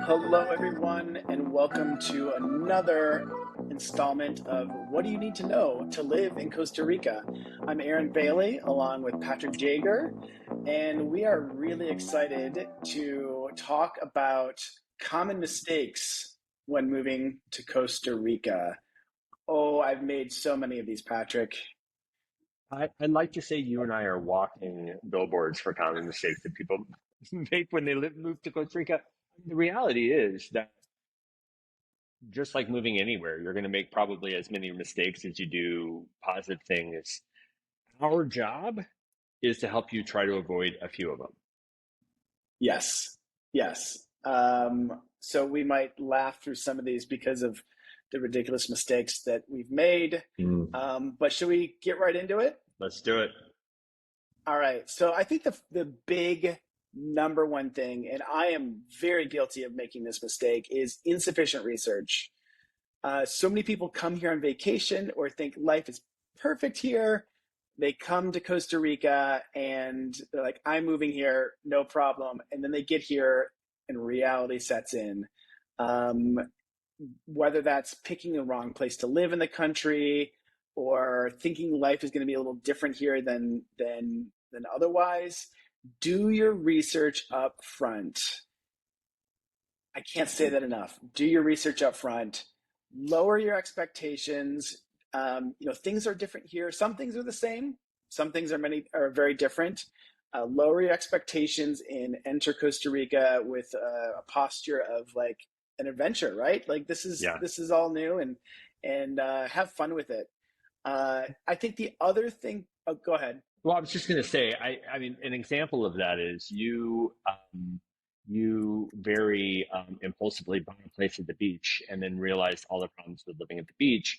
Hello, everyone, and welcome to another installment of What Do You Need to Know to Live in Costa Rica? I'm Aaron Bailey, along with Patrick Jager, and we are really excited to talk about common mistakes when moving to Costa Rica. Oh, I've made so many of these, Patrick. I'd like to say you and I are walking billboards for common mistakes that people make when they move to Costa Rica. The reality is that just like moving anywhere, you're going to make probably as many mistakes as you do positive things. Our job is to help you try to avoid a few of them. Yes, yes. So we might laugh through some of these because of the ridiculous mistakes that we've made. Mm. But should we get right into it? Let's do it. All right. So I think the big number one thing, and I am very guilty of making this mistake, is insufficient research. So many people come here on vacation or think life is perfect here. They come to Costa Rica and they're like, I'm moving here, no problem. And then they get here and reality sets in. Um, whether that's picking the wrong place to live in the country or thinking life is going to be a little different here than otherwise. Do your research up front. I can't say that enough. Do your research up front. Lower your expectations. Things are different here. Some things are the same. Some things are very different. Lower your expectations and enter Costa Rica with a posture of like an adventure, right? Like this is Yeah. this is all new and have fun with it. I think the other thing. Oh, go ahead. Well, I was just going to say, I mean, an example of that is you very impulsively bought a place at the beach and then realized all the problems with living at the beach.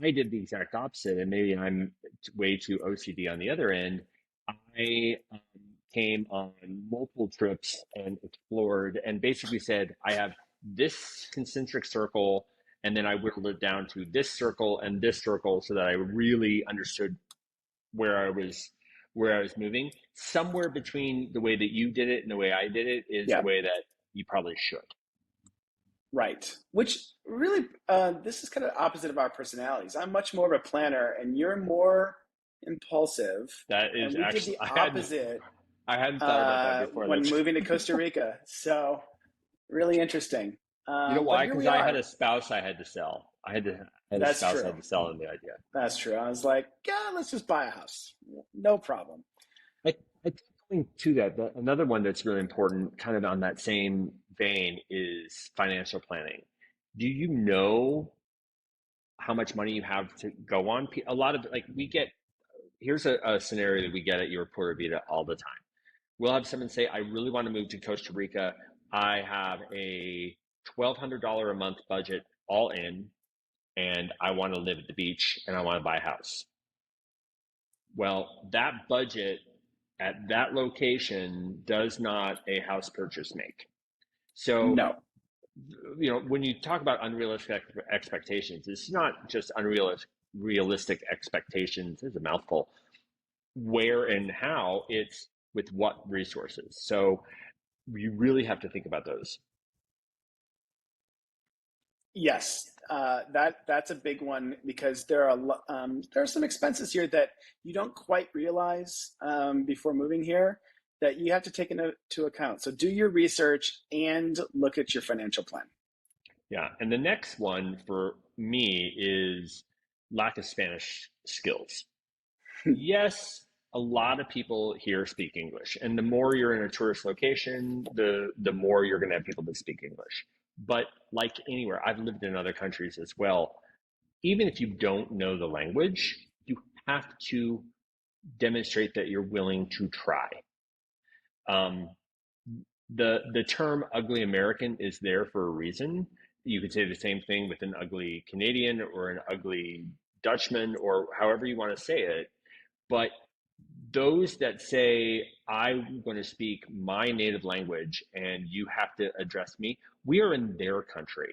I did the exact opposite, and maybe I'm way too OCD on the other end. I came on multiple trips and explored and basically said, I have this concentric circle, and then I whittled it down to this circle and this circle so that I really understood where I was where I was moving. Somewhere between the way that you did it and the way I did it is the Yeah. way that you probably should. Right. Which really, this is kind of opposite of our personalities. I'm much more of a planner, and you're more impulsive. That is And we did actually the opposite I hadn't thought about that before. when That's moving to Costa Rica. So really interesting. you know But why? here Because we I had are. a spouse I had to sell. I had a That's spouse I true. had to sell in the idea. That's true. I was like, yeah, let's just buy a house. No problem. I, I think going to that, another one that's really important, kind of on that same vein, is financial planning. Do you know how much money you have to go on? A lot of like we get here's a scenario that we get at your Pura Vida all the time. We'll have someone say, I really want to move to Costa Rica. I have a $1,200 a month budget all in, and I want to live at the beach and I want to buy a house. Well, that budget at that location does not a house purchase make. So, No. when you talk about unrealistic expectations, it's not just unrealistic expectations, is a mouthful. Where and how, it's with what resources. So you really have to think about those. Yes, that's a big one because there are some expenses here that you don't quite realize before moving here that you have to take into account. So do your research and look at your financial plan. Yeah. And the next one for me is lack of Spanish skills. Yes, a lot of people here speak English, and the more you're in a tourist location, the more you're going to have people that speak English. But like anywhere, I've lived in other countries as well. Even if you don't know the language, you have to demonstrate that you're willing to try. Um, the term ugly American is there for a reason. You could say the same thing with an ugly Canadian or an ugly Dutchman or however you want to say it. But those that say, I'm going to speak my native language and you have to address me, we are in their country.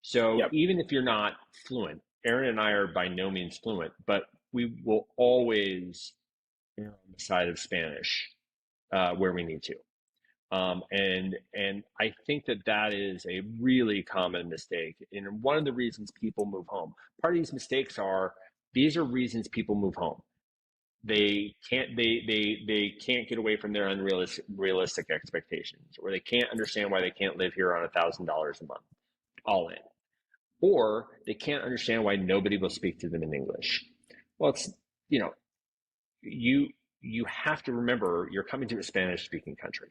So Yep. even if you're not fluent, Aaron and I are by no means fluent, but we will always err on the side of Spanish where we need to. And I think that that is a really common mistake, and one of the reasons people move home. Part of these mistakes are these are reasons people move home. They can't get away from their unrealistic realistic expectations, or they can't understand why they can't live here on $1,000 a month, all in, or they can't understand why nobody will speak to them in English. Well, it's you know you you have to remember you're coming to a Spanish speaking country.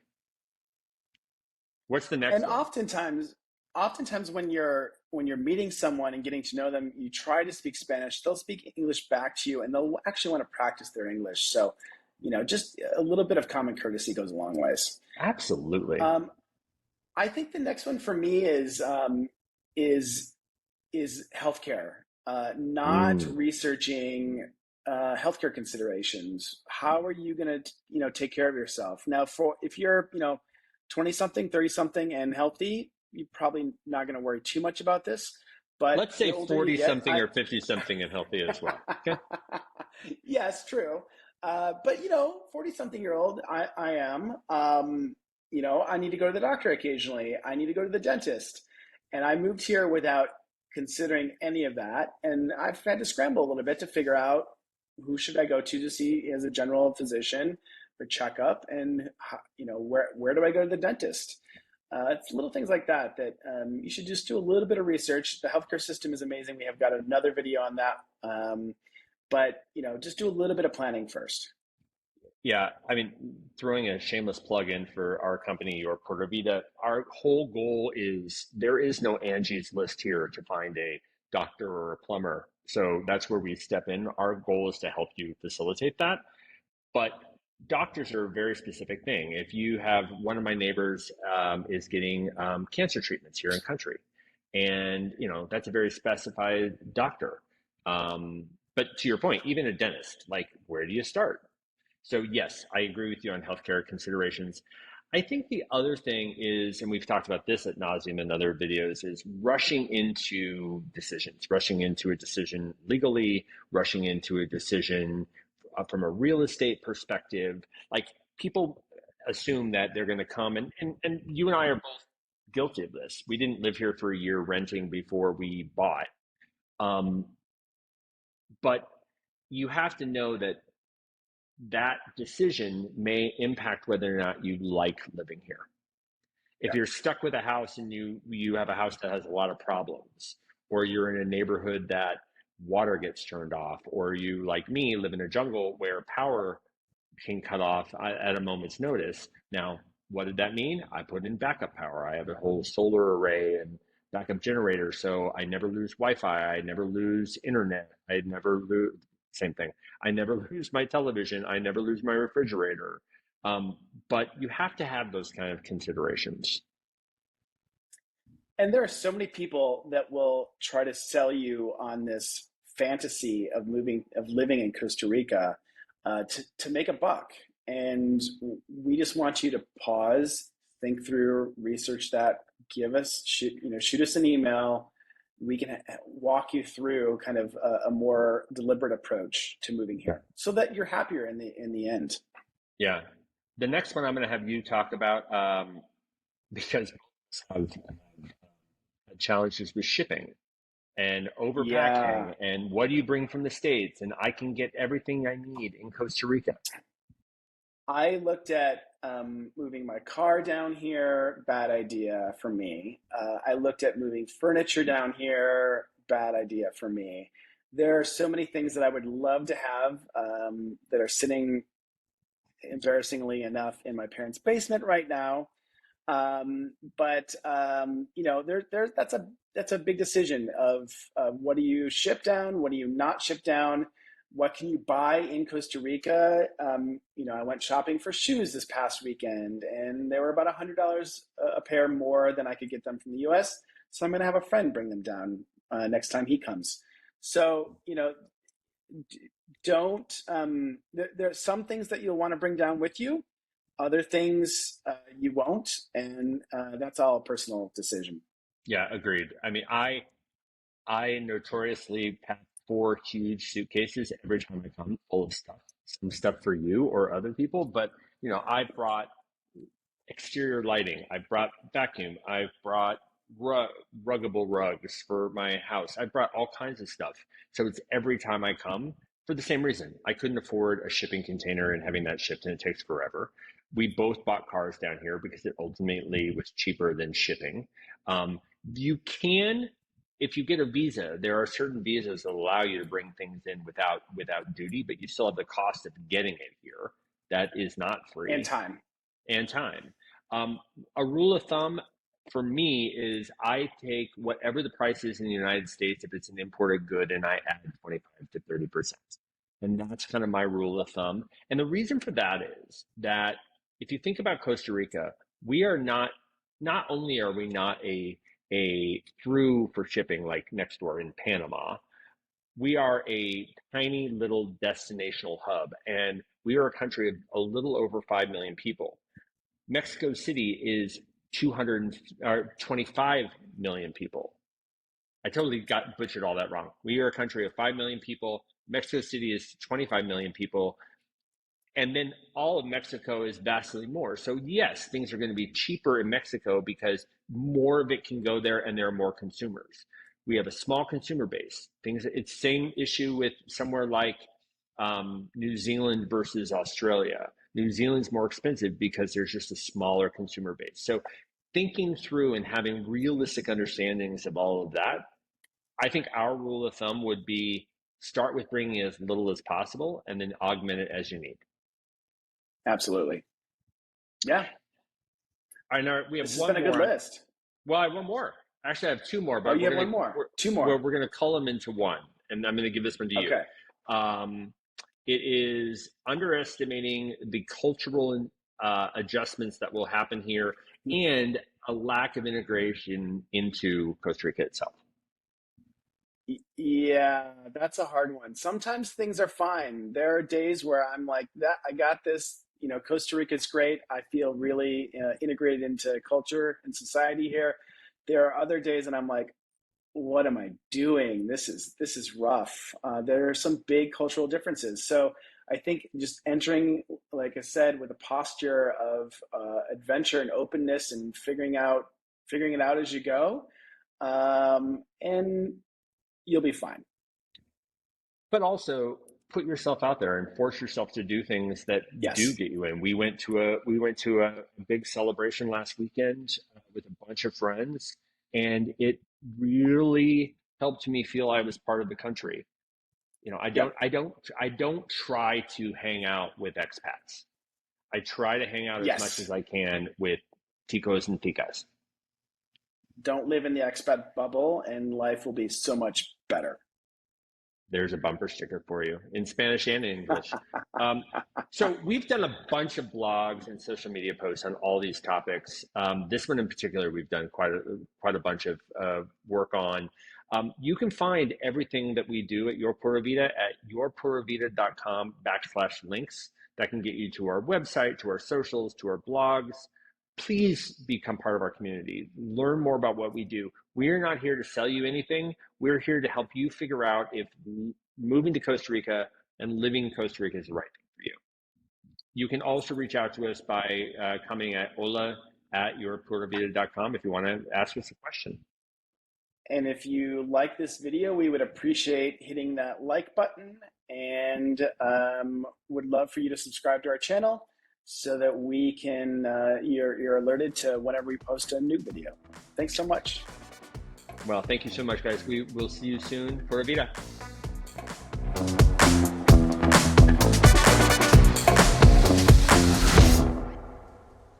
What's the And next one? oftentimes when you're meeting someone and getting to know them, you try to speak Spanish, they'll speak English back to you, and they'll actually want to practice their English. So, just a little bit of common courtesy goes a long ways. Absolutely. Um, I think the next one for me is is healthcare, not Mm. researching healthcare considerations. How are you going to, take care of yourself? Now, for if you're, 20 something, 30 something and healthy, you're probably not going to worry too much about this. But Let's the say older you 40 get, something or 50 something and healthy as well. Okay. yes, true. But 40 something year old, I am. I need to go to the doctor occasionally. I need to go to the dentist. And I moved here without considering any of that. And I've had to scramble a little bit to figure out who should I go to see as a general physician for checkup, and where do I go to the dentist? It's little things like that that you should just do a little bit of research. The healthcare system is amazing. We have got another video on that. But just do a little bit of planning first. Yeah, I mean, throwing a shameless plug in for our company, your Porta Vida, our whole goal is there is no Angie's List here to find a doctor or a plumber. So that's where we step in. Our goal is to help you facilitate that. But doctors are a very specific thing. If you have one of my neighbors is getting cancer treatments here in country, and that's a very specified doctor. Um, but to your point, even a dentist, like where do you start? So yes, I agree with you on healthcare considerations. I think the other thing is, and we've talked about this at nauseum in other videos, is rushing into decisions, rushing into a decision legally, rushing into a decision from a real estate perspective. Like people assume that they're going to come, and you and I are both guilty of this. We didn't live here for a year renting before we bought. Um, but you have to know that that decision may impact whether or not you like living here. If Yeah. you're stuck with a house and you have a house that has a lot of problems, or you're in a neighborhood that water gets turned off, or you, like me, live in a jungle where power can cut off at a moment's notice. Now, what did that mean? I put in backup power. I have a whole solar array and backup generator, so I never lose Wi-Fi. I never lose internet. I never lose same thing. I never lose my television. I never lose my refrigerator. Um, but you have to have those kind of considerations. And there are so many people that will try to sell you on this fantasy of living in Costa Rica to make a buck. And we just want you to pause, think through, research that, shoot us an email. We can walk you through kind of a more deliberate approach to moving here, so that you're happier in the end. Yeah. The next one I'm going to have you talk about because I've had challenges with shipping and Yeah, overpacking and what do you bring from the States? And I can get everything I need in Costa Rica. I looked at moving my car down here, bad idea for me. I looked at moving furniture down here, bad idea for me. There are so many things that I would love to have that are sitting, embarrassingly enough, in my parents' basement right now. But that's a big decision of what do you ship down, what do you not ship down, what can you buy in Costa Rica. I went shopping for shoes this past weekend, and they were about $100 a pair more than I could get them from the U.S. So I'm going to have a friend bring them down next time he comes. So don't. There are some things that you'll want to bring down with you, other things you won't, and that's all a personal decision. Yeah, agreed. I mean, I notoriously pack four huge suitcases every time I come, full of stuff. Some stuff for you or other people, but I brought exterior lighting. I've brought vacuum. I've brought ruggable rugs for my house. I've brought all kinds of stuff. So it's every time I come for the same reason. I couldn't afford a shipping container and having that shipped, and it takes forever. We both bought cars down here because it ultimately was cheaper than shipping. You can, if you get a visa, there are certain visas that allow you to bring things in without duty, but you still have the cost of getting it here. That is not And free, time. and time. Um, a rule of thumb for me is I take whatever the price is in the United States if it's an imported good, and I add 25 to 30%. And that's kind of my rule of thumb. And the reason for that is that if you think about Costa Rica, we are not only are we not a through for shipping like next door in Panama, we are a tiny little destinational hub, and we are a country of a little over 5 million people. Mexico City is 225 million people. I totally got butchered all that wrong. We are a country of 5 million people. Mexico City is 25 million people. And then all of Mexico is vastly more. So yes, things are going to be cheaper in Mexico because more of it can go there and there are more consumers. We have a small consumer base. It's same issue with somewhere like New Zealand versus Australia. New Zealand's more expensive because there's just a smaller consumer base. So thinking through and having realistic understandings of all of that, I think our rule of thumb would be start with bringing as little as possible and then augment it as you need. Absolutely. Yeah. I know we have This has one been a good more. list. Well, I have one more. Actually, I have two more, Oh, but you have one more. Two more. we're gonna cull them into one, and I'm gonna give this one to you. Okay. Um, it is underestimating the cultural adjustments that will happen here and a lack of integration into Costa Rica itself. Yeah, that's a hard one. Sometimes things are fine. There are days where I'm like, that I got this. Costa Rica's great. I feel really integrated into culture and society here. There are other days, and I'm like, what am I doing? This is rough. There are some big cultural differences. So I think just entering, like I said, with a posture of adventure and openness and figuring it out as you go, and you'll be fine. But also put yourself out there and force yourself to do things that do Yes. get you in. We went to a big celebration last weekend with a bunch of friends, and it really helped me feel I was part of the country. I don't Yep. I don't I don't try to hang out with expats. I try to hang out as much as Yes. I can with ticos and ticas. Don't live in the expat bubble, and life will be so much better. There's a bumper sticker for you in Spanish and in English. Um, so we've done a bunch of blogs and social media posts on all these topics. This one in particular, we've done quite a bunch of work on. You can find everything that we do at Your Pura Vida at yourpuravida.com/links. That can get you to our website, to our socials, to our blogs. Please become part of our community. Learn more about what we do. We're not here to sell you anything. We're here to help you figure out if moving to Costa Rica and living in Costa Rica is the right thing for you. You can also reach out to us by coming at hola@yourpuravida.com if you want to ask us a question. And if you like this video, we would appreciate hitting that like button, and would love for you to subscribe to our channel so that you're alerted to whenever we post a new video. Thanks so much. Well, thank you so much, guys. We will see you soon. Pura Vida.